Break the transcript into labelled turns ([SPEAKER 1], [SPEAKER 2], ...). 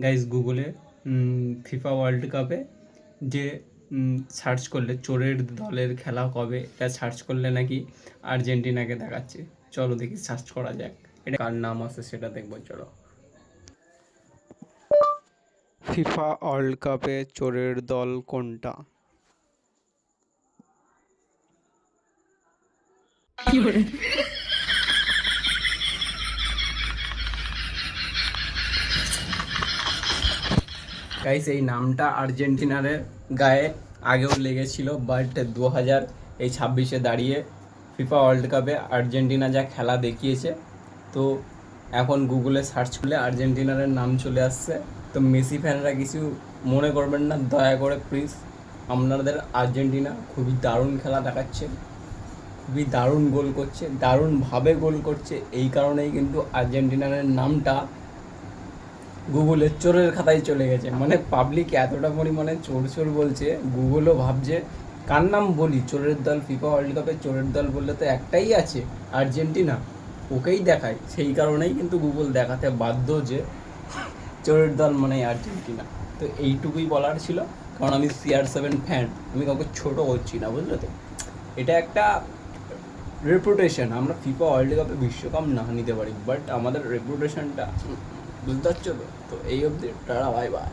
[SPEAKER 1] Guys গুগলে FIFA world কাপে যে সার্চ করলে চোরের দলের খেলা কবে এটা সার্চ করলে নাকি আর্জেন্টিনাকে দেখাচ্ছে। চলো দেখি সার্চ করা যাক, এটা কার নাম আছে সেটা দেখবো। চলো, ফিফা ওয়ার্ল্ড কাপে চোরের দল কোনটা? গাইস এই নামটা আর্জেন্টিনার গায়ে আগেও লেগেছিল, বাট 2026-এ দাঁড়িয়ে ফিফা ওয়ার্ল্ড কাপে আর্জেন্টিনা যা খেলা দেখিয়েছে, তো এখন গুগলে সার্চ করলে আর্জেন্টিনার নাম চলে আসছে। তো মেসি ফ্যানরা কিছু মনে করবেন না, দয়া করে প্লিজ। আপনাদের আর্জেন্টিনা খুবই দারুণ খেলা দেখাচ্ছে, খুবই দারুণ গোল করছে, দারুণভাবে গোল করছে। এই কারণেই কিন্তু আর্জেন্টিনার নামটা গুগলের চোরের খাতায় চলে গেছে। মানে পাবলিক এতটা পরিমাণে চোর চোর বলছে, গুগলও ভাবছে কার নাম বলি। চোরের দল ফিফা ওয়ার্ল্ড কাপে চোরের দল বললে তো একটাই আছে, আর্জেন্টিনা, ওকেই দেখায়। সেই কারণেই কিন্তু গুগল দেখাতে বাধ্য যে চোরের দল মানে আর্জেন্টিনা। তো এইটুকুই বলার ছিল, কারণ আমি CR7 ফ্যান, আমি কাউকে ছোটো করছি না, বুঝলে তো। এটা একটা রেপুটেশন। আমরা ফিফা ওয়ার্ল্ড কাপে বিশ্বকাপ না নিতে পারি, বাট আমাদের রেপুটেশনটা, বুঝতে পারছো তো। তো এই অবধি, টাটা, বাই বাই।